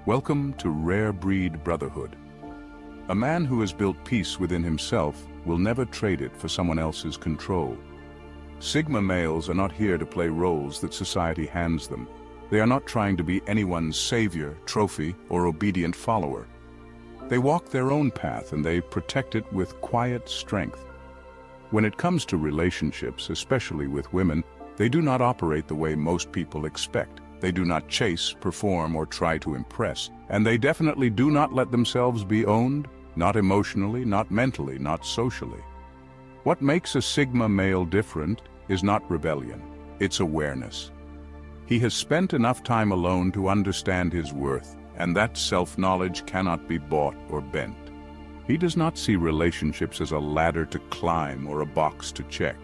Welcome to Rare Breed Brotherhood. A man who has built peace within himself will never trade it for someone else's control. Sigma males are not here to play roles that society hands them. They are not trying to be anyone's savior, trophy, or obedient follower. They walk their own path and they protect it with quiet strength. When it comes to relationships, especially with women, they do not operate the way most people expect. They do not chase, perform, or try to impress. And they definitely do not let themselves be owned, not emotionally, not mentally, not socially. What makes a Sigma male different is not rebellion, it's awareness. He has spent enough time alone to understand his worth, and that self-knowledge cannot be bought or bent. He does not see relationships as a ladder to climb or a box to check.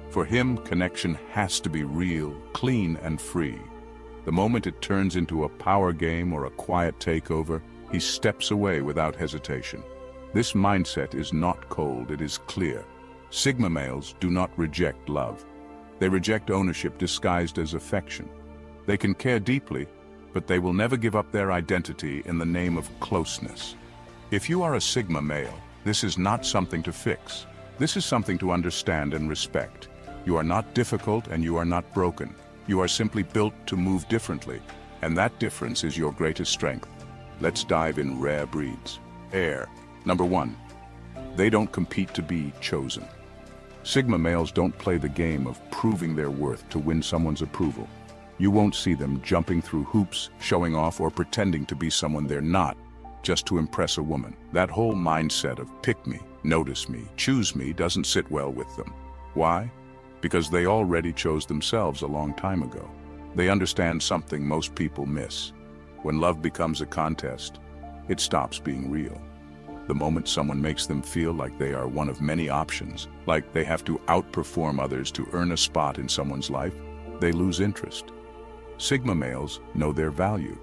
For him, connection has to be real, clean, and free. The moment it turns into a power game or a quiet takeover, he steps away without hesitation. This mindset is not cold, it is clear. Sigma males do not reject love. They reject ownership disguised as affection. They can care deeply, but they will never give up their identity in the name of closeness. If you are a Sigma male, this is not something to fix. This is something to understand and respect. You are not difficult and you are not broken. You are simply built to move differently, and that difference is your greatest strength. Let's dive in rare breeds. Air. Number 1. They don't compete to be chosen. Sigma males don't play the game of proving their worth to win someone's approval. You won't see them jumping through hoops, showing off, or pretending to be someone they're not, just to impress a woman. That whole mindset of pick me, notice me, choose me doesn't sit well with them. Why? Because they already chose themselves a long time ago. They understand something most people miss. When love becomes a contest, it stops being real. The moment someone makes them feel like they are one of many options, like they have to outperform others to earn a spot in someone's life, they lose interest. Sigma males know their value.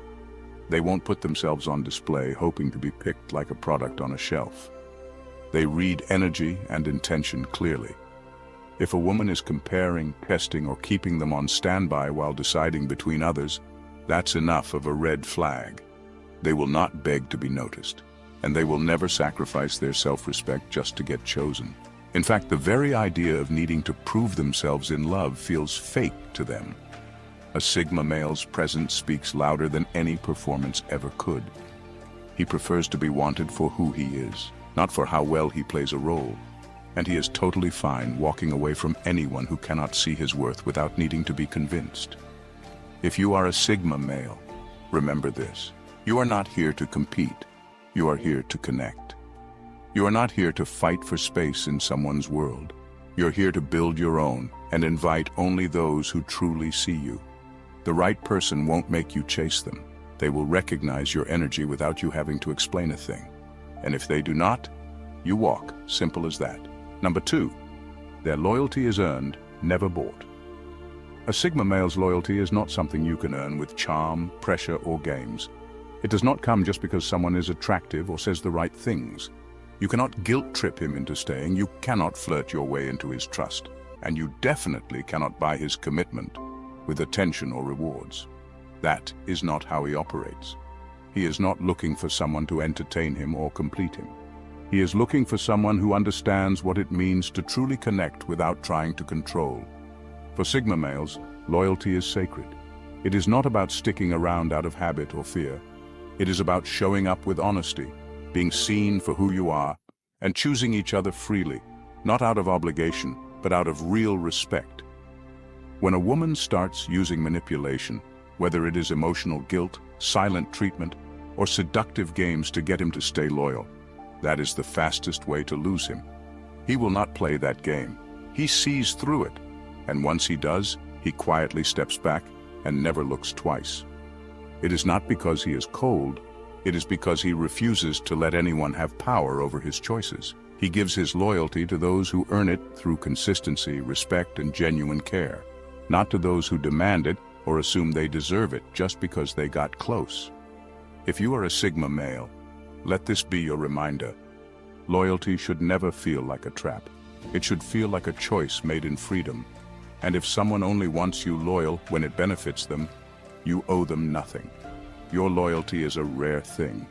They won't put themselves on display hoping to be picked like a product on a shelf. They read energy and intention clearly. If a woman is comparing, testing, or keeping them on standby while deciding between others, that's enough of a red flag. They will not beg to be noticed, and they will never sacrifice their self-respect just to get chosen. In fact, the very idea of needing to prove themselves in love feels fake to them. A Sigma male's presence speaks louder than any performance ever could. He prefers to be wanted for who he is, not for how well he plays a role. And he is totally fine walking away from anyone who cannot see his worth without needing to be convinced. If you are a Sigma male, remember this. You are not here to compete. You are here to connect. You are not here to fight for space in someone's world. You're here to build your own and invite only those who truly see you. The right person won't make you chase them. They will recognize your energy without you having to explain a thing. And if they do not, you walk, simple as that. Number 2, their loyalty is earned, never bought. A Sigma male's loyalty is not something you can earn with charm, pressure, or games. It does not come just because someone is attractive or says the right things. You cannot guilt-trip him into staying, you cannot flirt your way into his trust, and you definitely cannot buy his commitment with attention or rewards. That is not how he operates. He is not looking for someone to entertain him or complete him. He is looking for someone who understands what it means to truly connect without trying to control. For Sigma males, loyalty is sacred. It is not about sticking around out of habit or fear. It is about showing up with honesty, being seen for who you are, and choosing each other freely, not out of obligation, but out of real respect. When a woman starts using manipulation, whether it is emotional guilt, silent treatment, or seductive games to get him to stay loyal, that is the fastest way to lose him. He will not play that game. He sees through it, and once he does, he quietly steps back and never looks twice. It is not because he is cold, it is because he refuses to let anyone have power over his choices. He gives his loyalty to those who earn it through consistency, respect, and genuine care, not to those who demand it or assume they deserve it just because they got close. If you are a Sigma male, let this be your reminder. Loyalty should never feel like a trap. It should feel like a choice made in freedom. And if someone only wants you loyal when it benefits them, you owe them nothing. Your loyalty is a rare thing,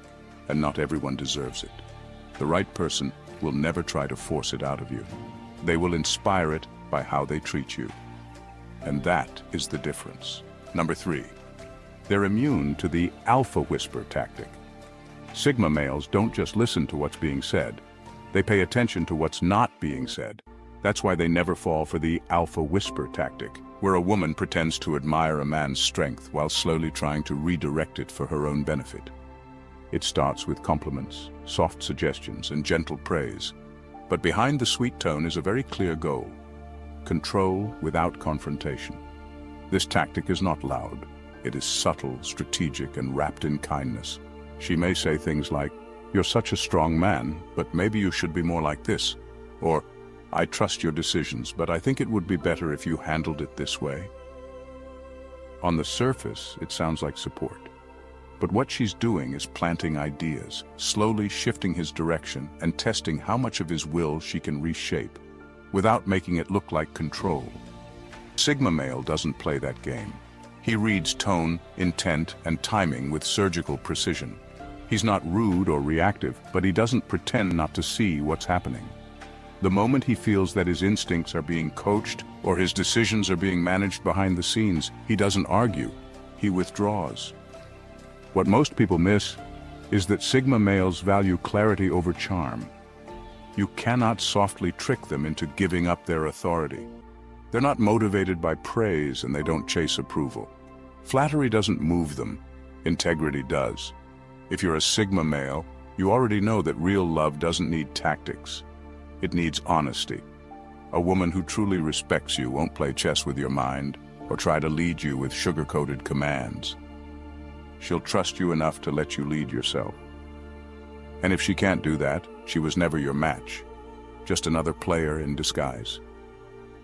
and not everyone deserves it. The right person will never try to force it out of you. They will inspire it by how they treat you. And that is the difference. Number 3. They're immune to the alpha whisper tactic. Sigma males don't just listen to what's being said. They pay attention to what's not being said. That's why they never fall for the alpha whisper tactic, where a woman pretends to admire a man's strength while slowly trying to redirect it for her own benefit. It starts with compliments, soft suggestions, and gentle praise. But behind the sweet tone is a very clear goal: control without confrontation. This tactic is not loud. It is subtle, strategic, and wrapped in kindness. She may say things like, "You're such a strong man, but maybe you should be more like this," or, "I trust your decisions, but I think it would be better if you handled it this way." On the surface, it sounds like support. But what she's doing is planting ideas, slowly shifting his direction and testing how much of his will she can reshape, without making it look like control. Sigma male doesn't play that game. He reads tone, intent, and timing with surgical precision. He's not rude or reactive, but he doesn't pretend not to see what's happening. The moment he feels that his instincts are being coached or his decisions are being managed behind the scenes, he doesn't argue, he withdraws. What most people miss is that Sigma males value clarity over charm. You cannot softly trick them into giving up their authority. They're not motivated by praise, and they don't chase approval. Flattery doesn't move them. Integrity does. If you're a Sigma male, you already know that real love doesn't need tactics. It needs honesty. A woman who truly respects you won't play chess with your mind or try to lead you with sugar-coated commands. She'll trust you enough to let you lead yourself. And if she can't do that, she was never your match. Just another player in disguise.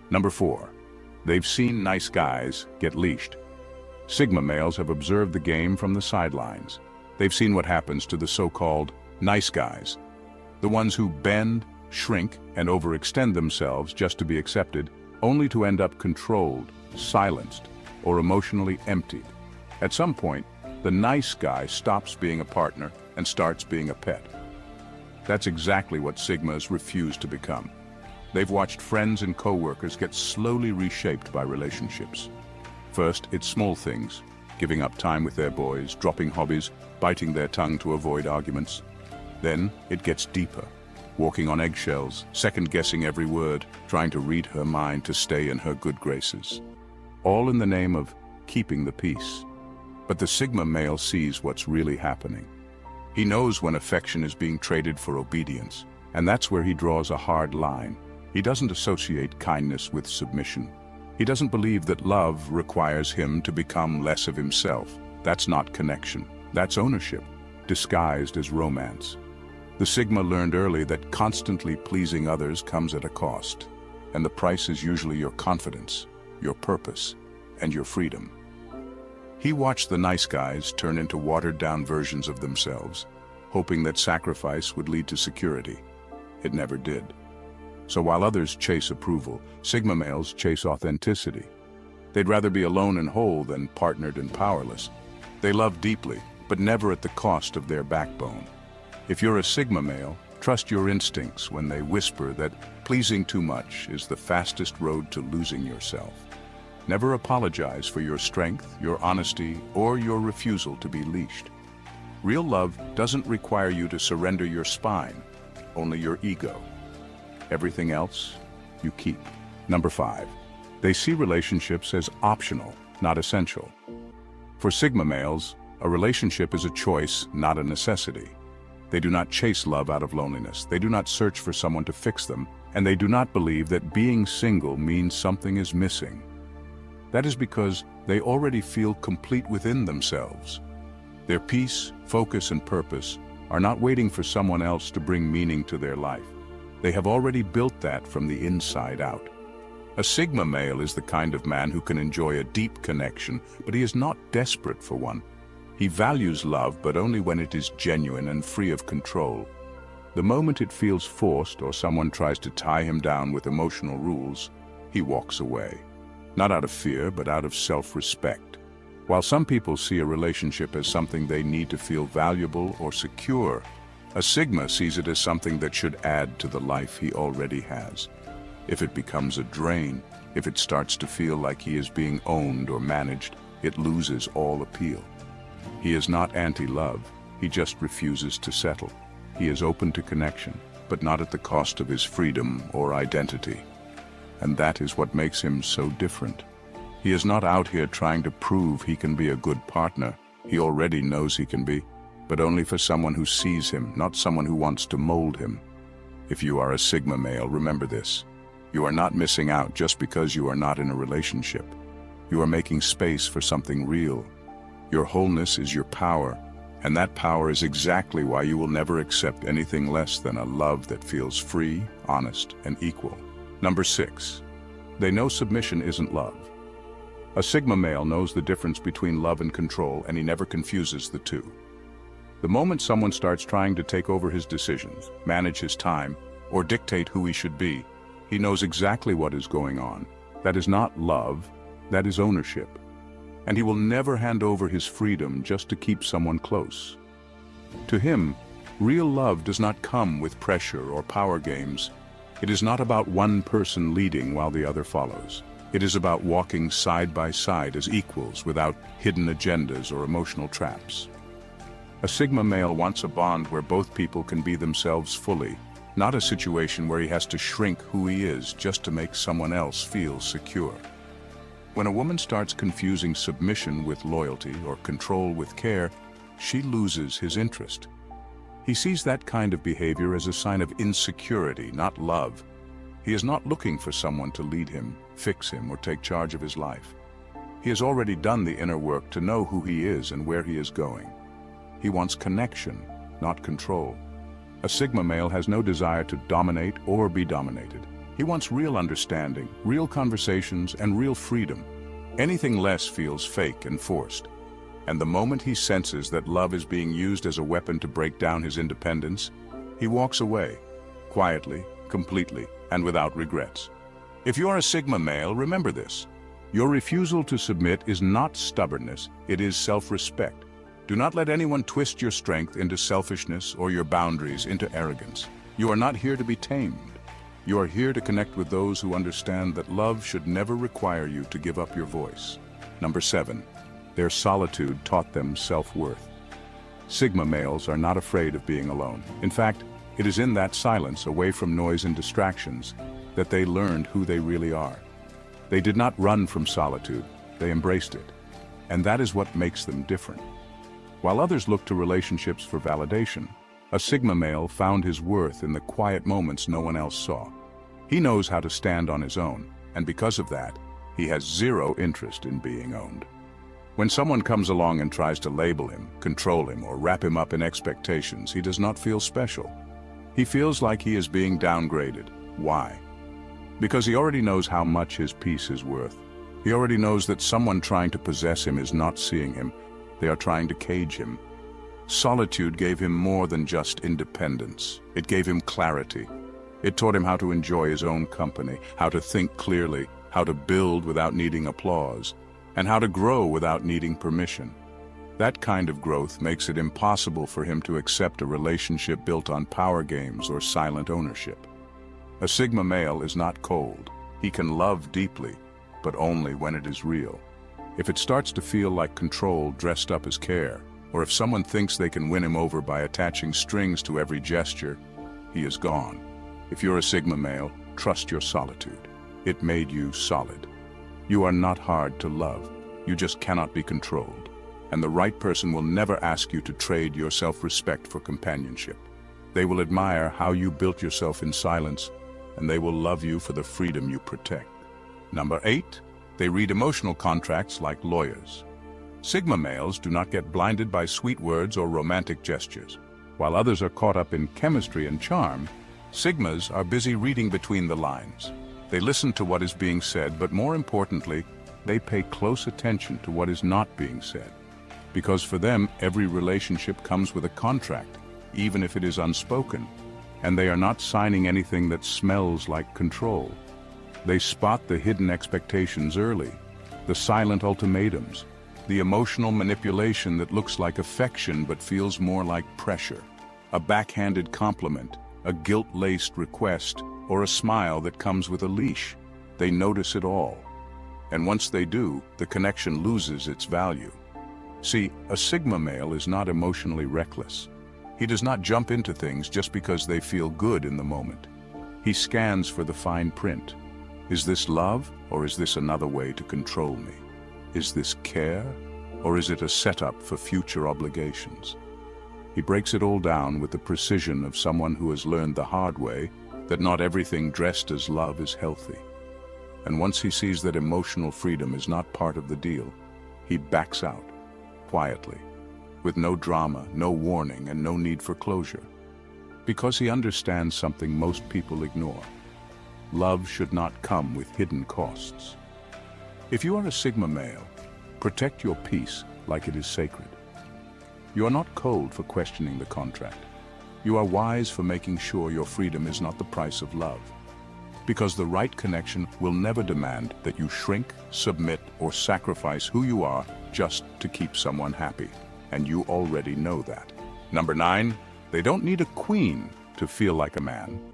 Number 4. They've seen nice guys get leashed. Sigma males have observed the game from the sidelines. They've seen what happens to the so-called nice guys. The ones who bend, shrink, and overextend themselves just to be accepted, only to end up controlled, silenced, or emotionally emptied. At some point, the nice guy stops being a partner and starts being a pet. That's exactly what Sigmas refuse to become. They've watched friends and co-workers get slowly reshaped by relationships. First, it's small things: giving up time with their boys, dropping hobbies, biting their tongue to avoid arguments. Then, it gets deeper: walking on eggshells, second-guessing every word, trying to read her mind to stay in her good graces. All in the name of keeping the peace. But the Sigma male sees what's really happening. He knows when affection is being traded for obedience, and that's where he draws a hard line. He doesn't associate kindness with submission. He doesn't believe that love requires him to become less of himself. That's not connection. That's ownership, disguised as romance. The Sigma learned early that constantly pleasing others comes at a cost, and the price is usually your confidence, your purpose, and your freedom. He watched the nice guys turn into watered-down versions of themselves, hoping that sacrifice would lead to security. It never did. So while others chase approval, Sigma males chase authenticity. They'd rather be alone and whole than partnered and powerless. They love deeply, but never at the cost of their backbone. If you're a Sigma male, trust your instincts when they whisper that pleasing too much is the fastest road to losing yourself. Never apologize for your strength, your honesty, or your refusal to be leashed. Real love doesn't require you to surrender your spine, only your ego. Everything else, you keep. Number 5. They see relationships as optional, not essential. For Sigma males, a relationship is a choice, not a necessity. They do not chase love out of loneliness. They do not search for someone to fix them, and they do not believe that being single means something is missing. That is because they already feel complete within themselves. Their peace, focus, and purpose are not waiting for someone else to bring meaning to their life. They have already built that from the inside out. A Sigma male is the kind of man who can enjoy a deep connection, but he is not desperate for one. He values love, but only when it is genuine and free of control. The moment it feels forced or someone tries to tie him down with emotional rules, he walks away. Not out of fear, but out of self-respect. While some people see a relationship as something they need to feel valuable or secure, a Sigma sees it as something that should add to the life he already has. If it becomes a drain, if it starts to feel like he is being owned or managed, it loses all appeal. He is not anti-love, he just refuses to settle. He is open to connection, but not at the cost of his freedom or identity. And that is what makes him so different. He is not out here trying to prove he can be a good partner. He already knows he can be, but only for someone who sees him, not someone who wants to mold him. If you are a Sigma male, remember this. You are not missing out just because you are not in a relationship. You are making space for something real. Your wholeness is your power, and that power is exactly why you will never accept anything less than a love that feels free, honest, and equal. Number 6. They know submission isn't love. A Sigma male knows the difference between love and control, and he never confuses the two. The moment someone starts trying to take over his decisions, manage his time, or dictate who he should be, he knows exactly what is going on. That is not love, that is ownership. And he will never hand over his freedom just to keep someone close. To him, real love does not come with pressure or power games. It is not about one person leading while the other follows. It is about walking side by side as equals without hidden agendas or emotional traps. A Sigma male wants a bond where both people can be themselves fully, not a situation where he has to shrink who he is just to make someone else feel secure. When a woman starts confusing submission with loyalty or control with care, she loses his interest. He sees that kind of behavior as a sign of insecurity, not love. He is not looking for someone to lead him, fix him, or take charge of his life. He has already done the inner work to know who he is and where he is going. He wants connection, not control. A Sigma male has no desire to dominate or be dominated. He wants real understanding, real conversations, and real freedom. Anything less feels fake and forced. And the moment he senses that love is being used as a weapon to break down his independence, he walks away, quietly, completely, and without regrets. If you are a Sigma male, remember this. Your refusal to submit is not stubbornness, it is self-respect. Do not let anyone twist your strength into selfishness or your boundaries into arrogance. You are not here to be tamed. You are here to connect with those who understand that love should never require you to give up your voice. Number 7. Their solitude taught them self-worth. Sigma males are not afraid of being alone. In fact, it is in that silence, away from noise and distractions, that they learned who they really are. They did not run from solitude, they embraced it. And that is what makes them different. While others look to relationships for validation, a Sigma male found his worth in the quiet moments no one else saw. He knows how to stand on his own, and because of that, he has zero interest in being owned. When someone comes along and tries to label him, control him, or wrap him up in expectations, he does not feel special. He feels like he is being downgraded. Why? Because he already knows how much his peace is worth. He already knows that someone trying to possess him is not seeing him. They are trying to cage him. Solitude gave him more than just independence. It gave him clarity. It taught him how to enjoy his own company, how to think clearly, how to build without needing applause, and how to grow without needing permission. That kind of growth makes it impossible for him to accept a relationship built on power games or silent ownership. A Sigma male is not cold. He can love deeply, but only when it is real. If it starts to feel like control dressed up as care, or if someone thinks they can win him over by attaching strings to every gesture, he is gone. If you're a Sigma male, trust your solitude. It made you solid. You are not hard to love. You just cannot be controlled. And the right person will never ask you to trade your self-respect for companionship. They will admire how you built yourself in silence, and they will love you for the freedom you protect. Number 8. They read emotional contracts like lawyers. Sigma males do not get blinded by sweet words or romantic gestures. While others are caught up in chemistry and charm, Sigmas are busy reading between the lines. They listen to what is being said, but more importantly, they pay close attention to what is not being said. Because for them, every relationship comes with a contract, even if it is unspoken, and they are not signing anything that smells like control. They spot the hidden expectations early, the silent ultimatums, The emotional manipulation that looks like affection but feels more like pressure. A backhanded compliment, a guilt-laced request, or a smile that comes with a leash. They notice it all. And once they do, the connection loses its value. See, a Sigma male is not emotionally reckless. He does not jump into things just because they feel good in the moment. He scans for the fine print. Is this love, or is this another way to control me? Is this care, or is it a setup for future obligations? He breaks it all down with the precision of someone who has learned the hard way that not everything dressed as love is healthy. And once he sees that emotional freedom is not part of the deal, he backs out, quietly, with no drama, no warning, and no need for closure. Because he understands something most people ignore. Love should not come with hidden costs. If you are a Sigma male, protect your peace like it is sacred. You are not cold for questioning the contract. You are wise for making sure your freedom is not the price of love. Because the right connection will never demand that you shrink, submit, or sacrifice who you are just to keep someone happy. And you already know that. Number 9, they don't need a queen to feel like a man.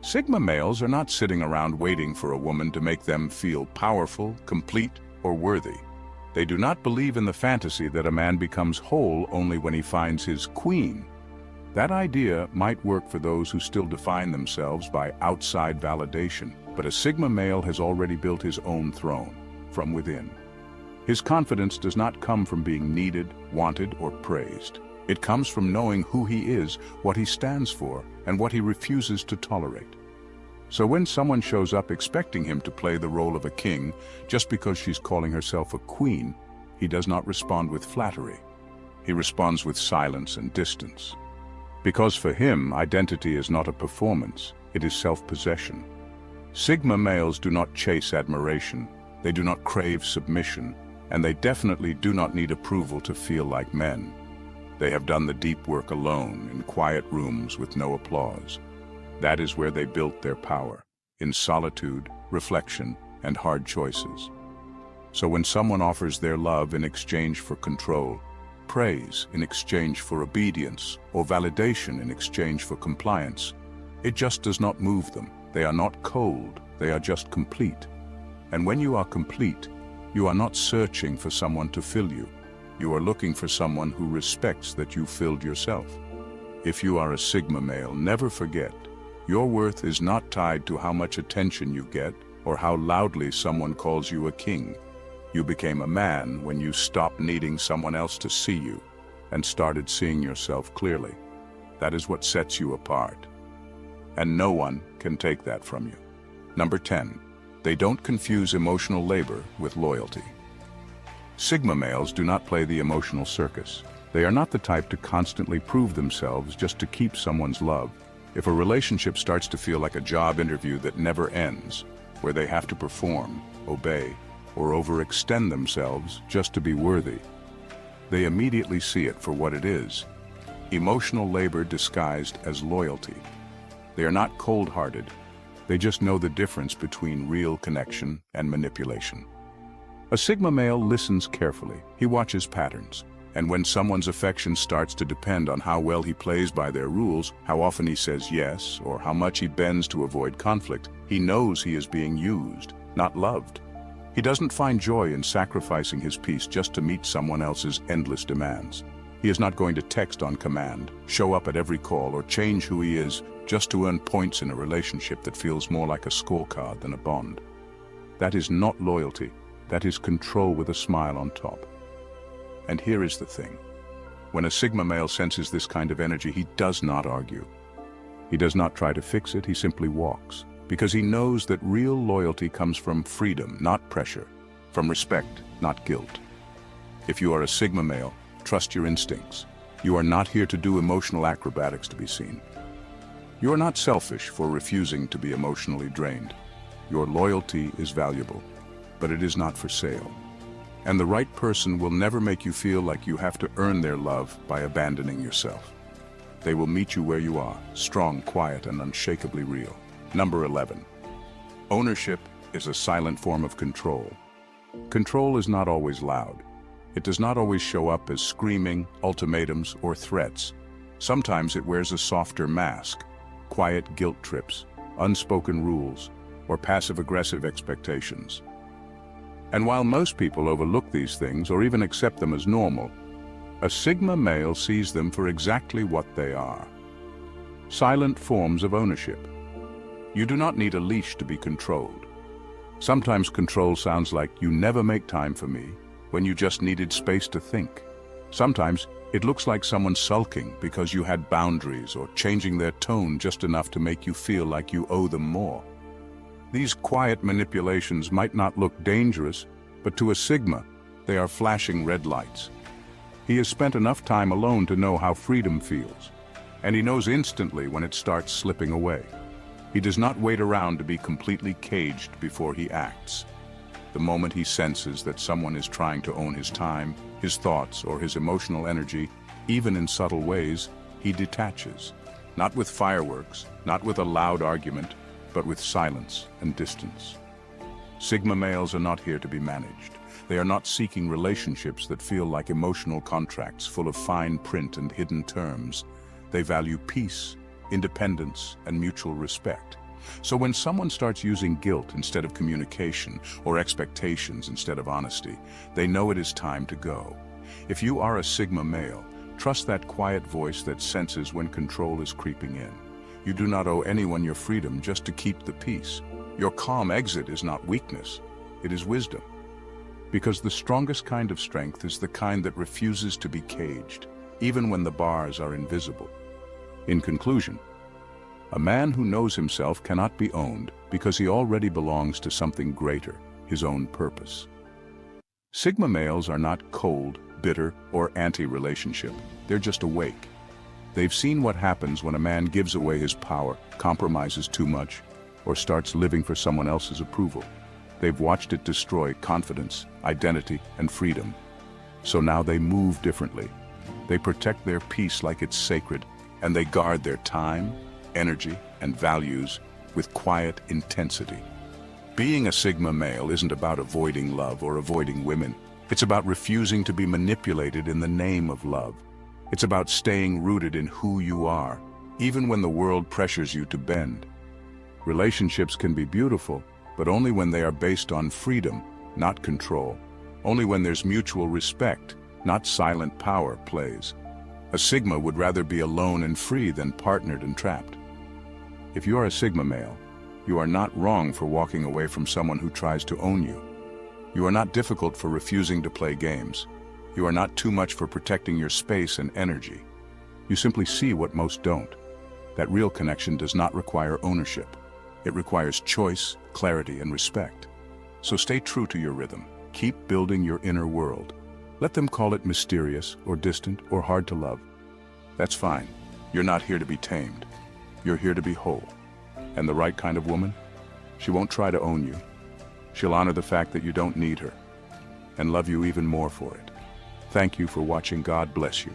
Sigma males are not sitting around waiting for a woman to make them feel powerful, complete, or worthy. They do not believe in the fantasy that a man becomes whole only when he finds his queen. That idea might work for those who still define themselves by outside validation, but a Sigma male has already built his own throne, from within. His confidence does not come from being needed, wanted, or praised. It comes from knowing who he is, what he stands for, and what he refuses to tolerate. So when someone shows up expecting him to play the role of a king just because she's calling herself a queen, he does not respond with flattery. He responds with silence and distance. Because for him, identity is not a performance, it is self-possession. Sigma males do not chase admiration, they do not crave submission, and they definitely do not need approval to feel like men. They have done the deep work alone, in quiet rooms with no applause. That is where they built their power, in solitude, reflection, and hard choices. So when someone offers their love in exchange for control, praise in exchange for obedience, or validation in exchange for compliance, it just does not move them. They are not cold, they are just complete. And when you are complete, you are not searching for someone to fill you. You are looking for someone who respects that you filled yourself. If you are a Sigma male, never forget, your worth is not tied to how much attention you get or how loudly someone calls you a king. You became a man when you stopped needing someone else to see you and started seeing yourself clearly. That is what sets you apart. And no one can take that from you. Number 10, they don't confuse emotional labor with loyalty. Sigma males do not play the emotional circus. They are not the type to constantly prove themselves just to keep someone's love. If a relationship starts to feel like a job interview that never ends, where they have to perform, obey, or overextend themselves just to be worthy, they immediately see it for what it is: emotional labor disguised as loyalty. They are not cold-hearted. They just know the difference between real connection and manipulation. A Sigma male listens carefully. He watches patterns. And when someone's affection starts to depend on how well he plays by their rules, how often he says yes, or how much he bends to avoid conflict, he knows he is being used, not loved. He doesn't find joy in sacrificing his peace just to meet someone else's endless demands. He is not going to text on command, show up at every call, or change who he is just to earn points in a relationship that feels more like a scorecard than a bond. That is not loyalty. That is control with a smile on top. And here is the thing. When a Sigma male senses this kind of energy, he does not argue. He does not try to fix it, he simply walks. Because he knows that real loyalty comes from freedom, not pressure. From respect, not guilt. If you are a Sigma male, trust your instincts. You are not here to do emotional acrobatics to be seen. You are not selfish for refusing to be emotionally drained. Your loyalty is valuable, but it is not for sale. And the right person will never make you feel like you have to earn their love by abandoning yourself. They will meet you where you are, strong, quiet, and unshakably real. Number 11. Ownership is a silent form of control. Control is not always loud. It does not always show up as screaming, ultimatums, or threats. Sometimes it wears a softer mask, quiet guilt trips, unspoken rules, or passive-aggressive expectations. And while most people overlook these things or even accept them as normal, a Sigma male sees them for exactly what they are. Silent forms of ownership. You do not need a leash to be controlled. Sometimes control sounds like "you never make time for me," when you just needed space to think. Sometimes it looks like someone sulking because you had boundaries or changing their tone just enough to make you feel like you owe them more. These quiet manipulations might not look dangerous, but to a Sigma, they are flashing red lights. He has spent enough time alone to know how freedom feels, and he knows instantly when it starts slipping away. He does not wait around to be completely caged before he acts. The moment he senses that someone is trying to own his time, his thoughts, or his emotional energy, even in subtle ways, he detaches. Not with fireworks, not with a loud argument, but with silence and distance. Sigma males are not here to be managed. They are not seeking relationships that feel like emotional contracts full of fine print and hidden terms. They value peace, independence, and mutual respect. So when someone starts using guilt instead of communication or expectations instead of honesty, they know it is time to go. If you are a Sigma male, trust that quiet voice that senses when control is creeping in. You do not owe anyone your freedom just to keep the peace. Your calm exit is not weakness, it is wisdom. Because the strongest kind of strength is the kind that refuses to be caged, even when the bars are invisible. In conclusion, a man who knows himself cannot be owned because he already belongs to something greater, his own purpose. Sigma males are not cold, bitter, or anti-relationship. They're just awake. They've seen what happens when a man gives away his power, compromises too much, or starts living for someone else's approval. They've watched it destroy confidence, identity, and freedom. So now they move differently. They protect their peace like it's sacred, and they guard their time, energy, and values with quiet intensity. Being a Sigma male isn't about avoiding love or avoiding women. It's about refusing to be manipulated in the name of love. It's about staying rooted in who you are, even when the world pressures you to bend. Relationships can be beautiful, but only when they are based on freedom, not control. Only when there's mutual respect, not silent power plays. A Sigma would rather be alone and free than partnered and trapped. If you are a Sigma male, you are not wrong for walking away from someone who tries to own you. You are not difficult for refusing to play games. You are not too much for protecting your space and energy. You simply see what most don't. That real connection does not require ownership. It requires choice, clarity, and respect. So stay true to your rhythm. Keep building your inner world. Let them call it mysterious or distant or hard to love. That's fine. You're not here to be tamed. You're here to be whole. And the right kind of woman? She won't try to own you. She'll honor the fact that you don't need her and love you even more for it. Thank you for watching. God bless you.